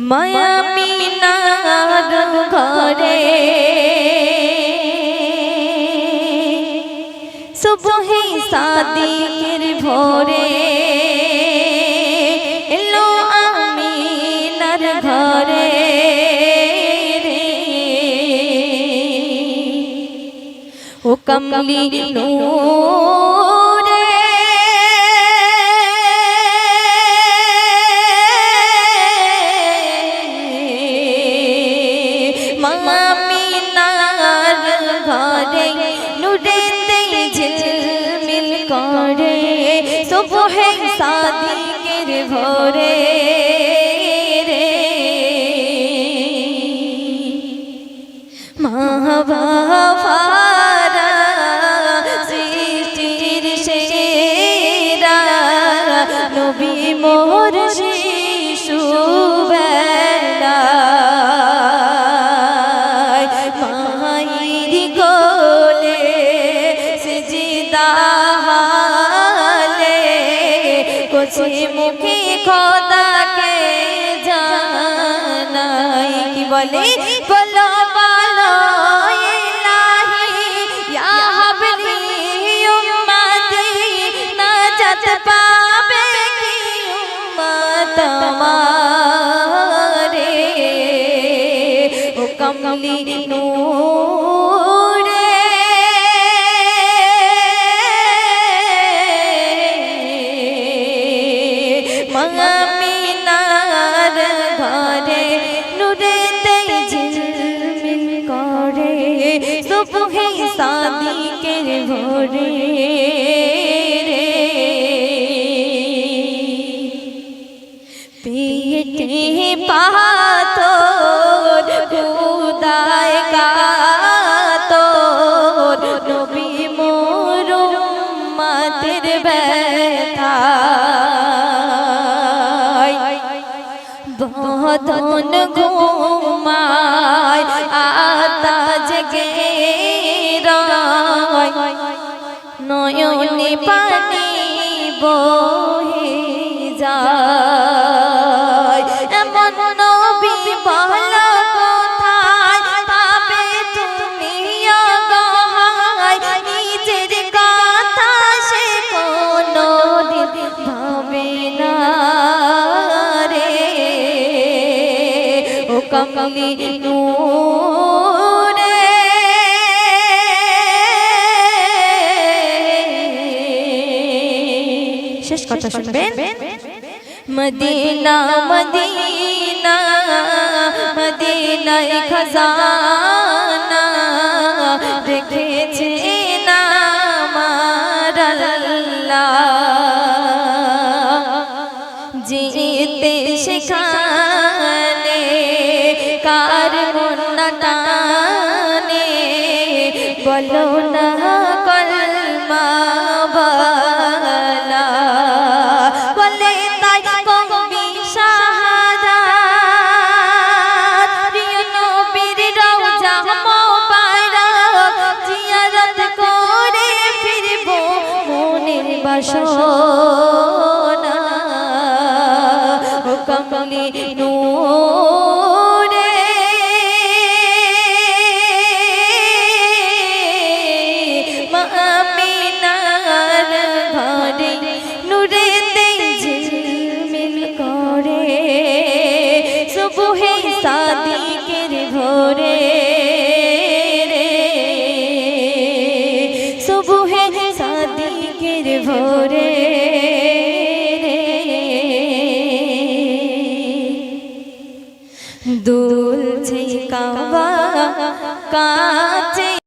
মায়া মিনার ঘরে সুবহে সাদিকের ভোরে এলো আমিনার ঘরে ও কমলি নূরে আমিনার ঘরে নূরেতে ঝিলমিল করে সুবহে সাদিকের ভোরে মহাবাফারা সৃষ্টির সেরা নবী মোর শিশু বেলায় মায়ের কোলে সিজদা হালে কোছে মুখে খোদাকে জানাই কি বলে বলো বলো ইলাহি ইয়া হাবলি উম্মতি নাজাত পাবে কি উম্মত আমারে ও কমলি নূরে আমিনার ঘরে নূরেতে ঝিলমিল করে সুবহে সাদিকের ভোরে পেটে পাথর খুদায় কাতর নবী মোর উম্মতের ব্যথায় বদন ঘুমায় আতা জেগে রায় নয়নে পানি বহে যায় এমন নবী বলো কোথায় পাবে তুমি অগহায় নিজের কথা সে কোনোদিন ভাবে না রে ও কমলি নূরে শেষ কথা শুনবেন মদিনা মদিনা মদিনায় খজানা রেখেছে না আমার আল্লাহ যেতে সেখানে কার মন না টানে বলো না কলমা বালা বলে তাই কবি শাহাদাত প্রিয় নবীর রওজা মোবারক জিয়ারত করে ফিরব মনের বাসনা ও কমলি নূরে আমিনার ঘরে নূরেতে ঝিলমিল করে সুবহে সাদিকের ভোরে সুবহে সাদিকের ভোরে দুলছে কাবা